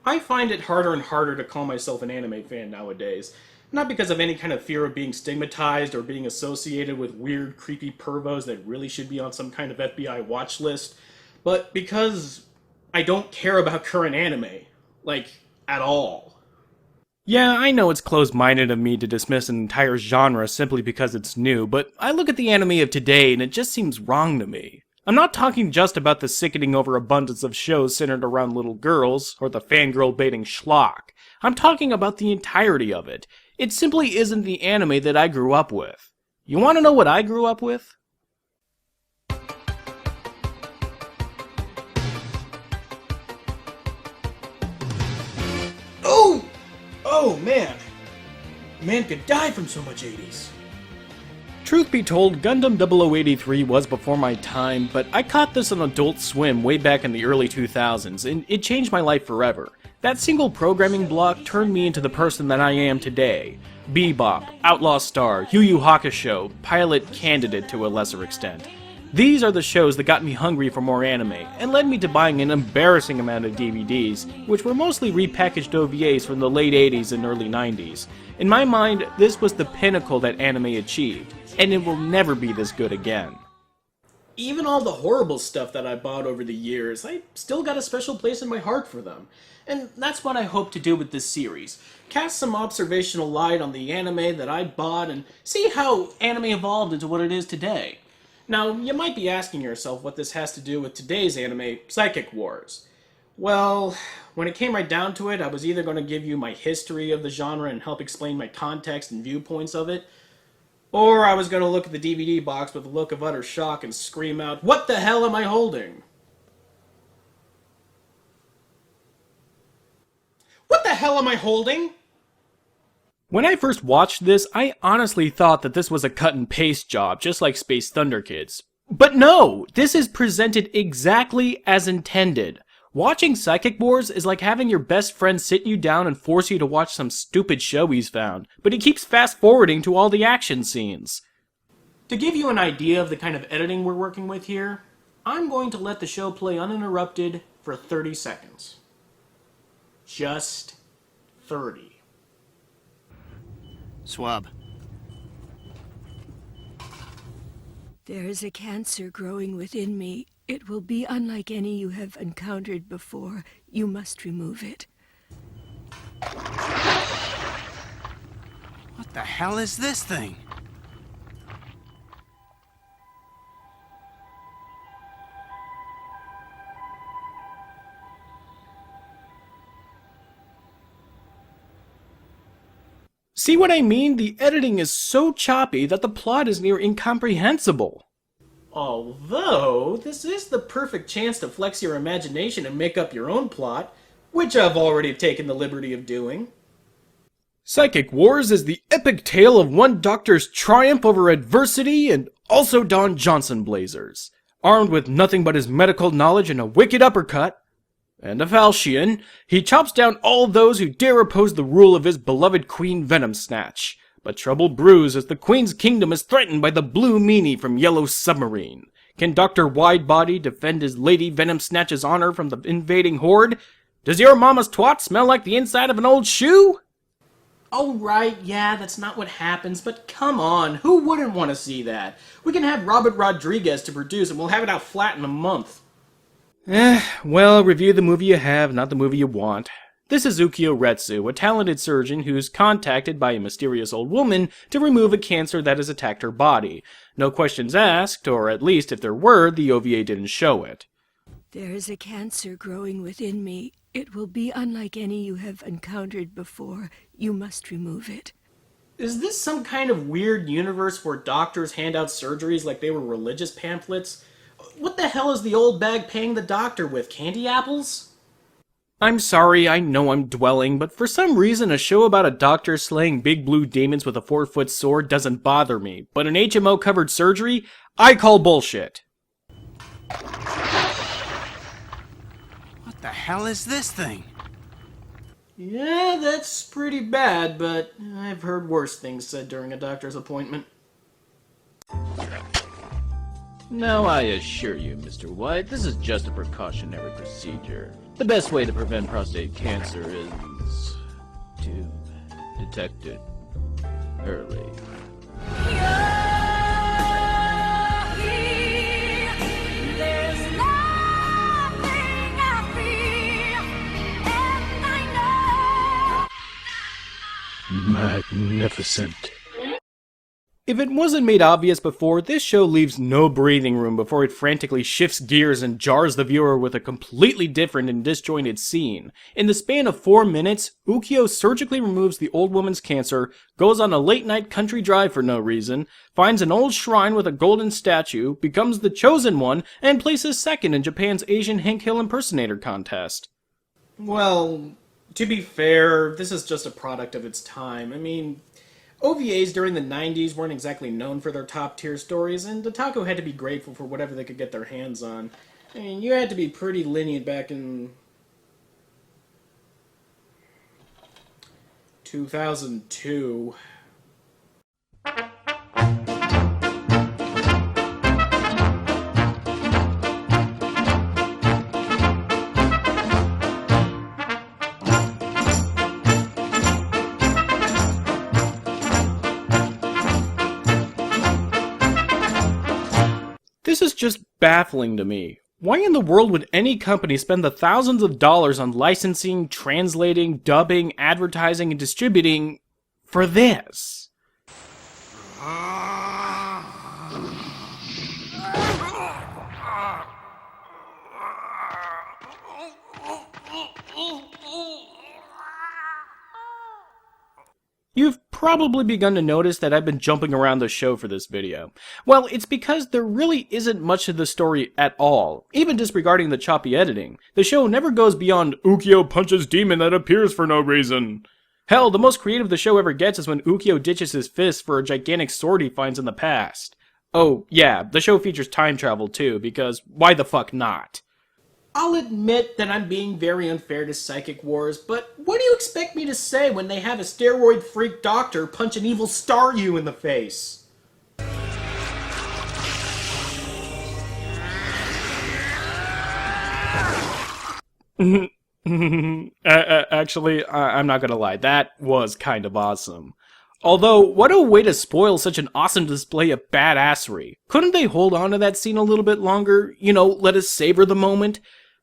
I find it harder and harder to call myself an anime fan nowadays. Not because of any kind of fear of being stigmatized or being associated with weird, creepy pervos that really should be on some kind of FBI watch list, but because I don't care about current anime. Like, at all. Yeah, I know it's closed-minded of me to dismiss an entire genre simply because it's new, but I look at the anime of today and it just seems wrong to me. I'm not talking just about the sickening overabundance of shows centered around little girls, or the fangirl-baiting schlock. I'm talking about the entirety of it. It simply isn't the anime that I grew up with. You want to know what I grew up with? Oh! Oh, man. Man could die from so much 80s. Truth be told, Gundam 0083 was before my time, but I caught this on Adult Swim way back in the early 2000s, and it changed my life forever. That single programming block turned me into the person that I am today. Bebop, Outlaw Star, Yu Yu Hakusho, Pilot Candidate to a lesser extent. These are the shows that got me hungry for more anime, and led me to buying an embarrassing amount of DVDs, which were mostly repackaged OVAs from the late 80s and early 90s. In my mind, this was the pinnacle that anime achieved, and it will never be this good again. Even all the horrible stuff that I bought over the years, I still got a special place in my heart for them. And that's what I hope to do with this series. Cast some observational light on the anime that I bought and see how anime evolved into what it is today. Now, you might be asking yourself what this has to do with today's anime, Psychic Wars. Well, when it came right down to it, I was either going to give you my history of the genre and help explain my context and viewpoints of it, or I was going to look at the DVD box with a look of utter shock and scream out, "What the hell am I holding?" What the hell am I holding? When I first watched this, I honestly thought that this was a cut and paste job, just like Space Thunder Kids. But no! This is presented exactly as intended. Watching Psychic Wars is like having your best friend sit you down and force you to watch some stupid show he's found, but he keeps fast-forwarding to all the action scenes. To give you an idea of the kind of editing we're working with here, I'm going to let the show play uninterrupted for 30 seconds. Just 30. Swab. There is a cancer growing within me. It will be unlike any you have encountered before. You must remove it. What the hell is this thing? See what I mean? The editing is so choppy that the plot is near incomprehensible. Although, this is the perfect chance to flex your imagination and make up your own plot, which I've already taken the liberty of doing. Psychic Wars is the epic tale of one doctor's triumph over adversity and also Don Johnson blazers. Armed with nothing but his medical knowledge and a wicked uppercut, and a falchion, he chops down all those who dare oppose the rule of his beloved Queen Venom Snatch. But trouble brews as the Queen's kingdom is threatened by the Blue Meanie from Yellow Submarine. Can Dr. Widebody defend his Lady Venom Snatch's honor from the invading horde? Does your mama's twat smell like the inside of an old shoe? Oh, right, yeah, that's not what happens, but come on, who wouldn't want to see that? We can have Robert Rodriguez to produce and we'll have it out flat in a month. Well, review the movie you have, not the movie you want. This is Ukyo Retsu, a talented surgeon who's contacted by a mysterious old woman to remove a cancer that has attacked her body. No questions asked, or at least if there were, the OVA didn't show it. There is a cancer growing within me. It will be unlike any you have encountered before. You must remove it. Is this some kind of weird universe where doctors hand out surgeries like they were religious pamphlets? What the hell is the old bag paying the doctor with, candy apples? I'm sorry, I know I'm dwelling, but for some reason a show about a doctor slaying big blue demons with a 4-foot sword doesn't bother me, but an HMO-covered surgery? I call bullshit. What the hell is this thing? Yeah, that's pretty bad, but I've heard worse things said during a doctor's appointment. Now I assure you, Mr. White, this is just a precautionary procedure. The best way to prevent prostate cancer is to detect it early. Magnificent. If it wasn't made obvious before, this show leaves no breathing room before it frantically shifts gears and jars the viewer with a completely different and disjointed scene. In the span of 4 minutes, Ukyo surgically removes the old woman's cancer, goes on a late-night country drive for no reason, finds an old shrine with a golden statue, becomes the chosen one, and places second in Japan's Asian Hank Hill impersonator contest. Well, to be fair, this is just a product of its time. I mean, OVAs during the 90s weren't exactly known for their top-tier stories, and Otaku had to be grateful for whatever they could get their hands on. I mean, you had to be pretty lenient back in 2002. This is just baffling to me. Why in the world would any company spend the thousands of dollars on licensing, translating, dubbing, advertising, and distributing for this? You've probably begun to notice that I've been jumping around the show for this video. Well, it's because there really isn't much to the story at all. Even disregarding the choppy editing, the show never goes beyond Ukyo punches demon that appears for no reason. Hell, the most creative the show ever gets is when Ukyo ditches his fist for a gigantic sword he finds in the past. Oh, yeah, the show features time travel too, because why the fuck not? I'll admit that I'm being very unfair to Psychic Wars, but what do you expect me to say when they have a steroid freak doctor punch an evil Staryu in the face? Actually, I'm not gonna lie, that was kind of awesome. Although, what a way to spoil such an awesome display of badassery. Couldn't they hold on to that scene a little bit longer? You know, let us savor the moment?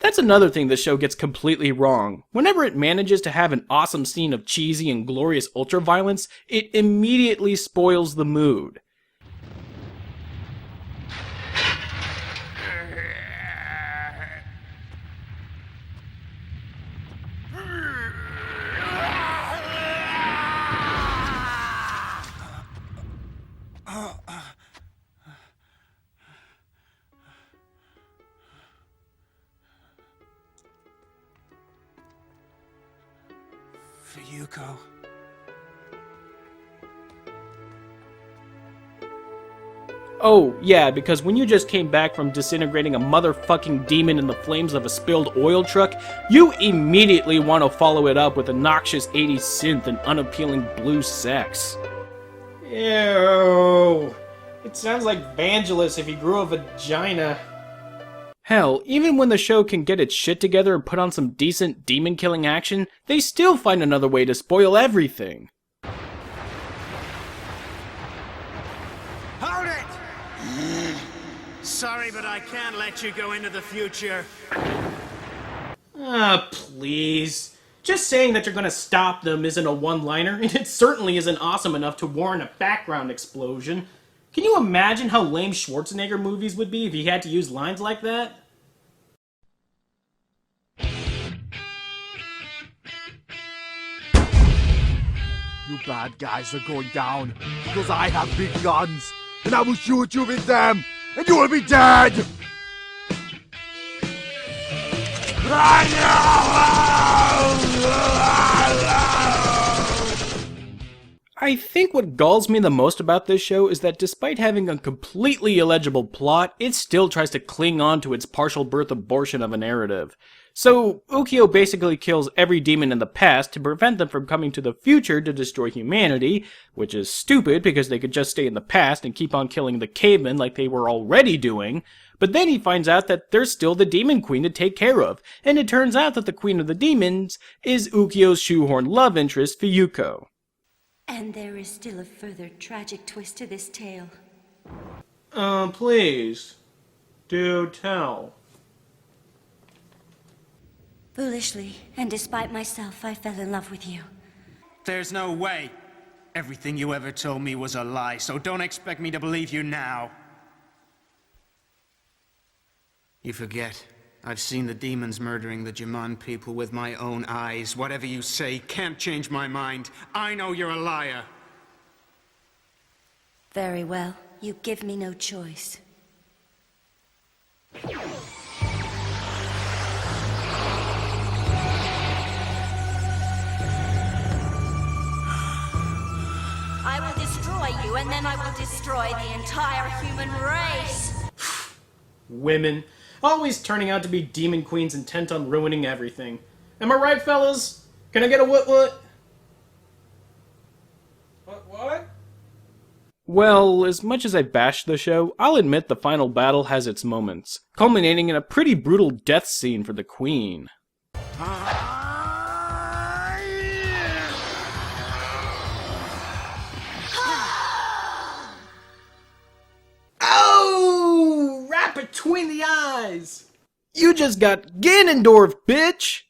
That's another thing this show gets completely wrong. Whenever it manages to have an awesome scene of cheesy and glorious ultraviolence, it immediately spoils the mood. For Yuko. Oh, yeah, because when you just came back from disintegrating a motherfucking demon in the flames of a spilled oil truck, you immediately want to follow it up with a noxious 80s synth and unappealing blue sex. Ew. It sounds like Vangelis if he grew a vagina. Hell, even when the show can get its shit together and put on some decent demon-killing action, they still find another way to spoil everything. Hold it! Sorry, but I can't let you go into the future. Ah, please. Just saying that you're gonna stop them isn't a one-liner, and it certainly isn't awesome enough to warrant a background explosion. Can you imagine how lame Schwarzenegger movies would be if he had to use lines like that? You bad guys are going down because I have big guns and I will shoot you with them and you will be dead! I think what galls me the most about this show is that despite having a completely illegible plot, it still tries to cling on to its partial birth abortion of a narrative. So, Ukyo basically kills every demon in the past to prevent them from coming to the future to destroy humanity, which is stupid because they could just stay in the past and keep on killing the cavemen like they were already doing. But then he finds out that there's still the Demon Queen to take care of, and it turns out that the Queen of the Demons is Ukyo's shoehorned love interest, Fuyuko. And there is still a further tragic twist to this tale. Please. Do tell. Foolishly, and despite myself, I fell in love with you. There's no way. Everything you ever told me was a lie, so don't expect me to believe you now. You forget. I've seen the demons murdering the Jaman people with my own eyes. Whatever you say can't change my mind. I know you're a liar. Very well. You give me no choice. I will destroy you, and then I will destroy the entire human race. Women. Always turning out to be demon queens intent on ruining everything. Am I right, fellas? Can I get a what? What? Well, as much as I bashed the show, I'll admit the final battle has its moments, culminating in a pretty brutal death scene for the Queen. Oh! Right between the eyes! You just got Ganondorf, bitch!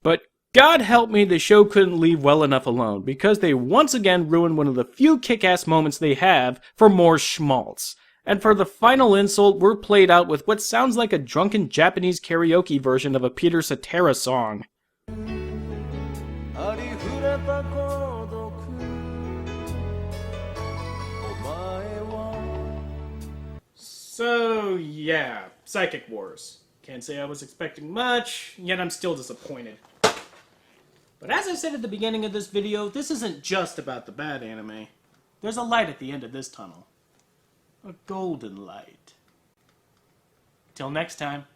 But God help me, the show couldn't leave well enough alone, because they once again ruined one of the few kick-ass moments they have for more schmaltz. And for the final insult, we're played out with what sounds like a drunken Japanese karaoke version of a Peter Cetera song. So, yeah, Psychic Wars. Can't say I was expecting much, yet I'm still disappointed. But as I said at the beginning of this video, this isn't just about the bad anime. There's a light at the end of this tunnel. A golden light. Till next time.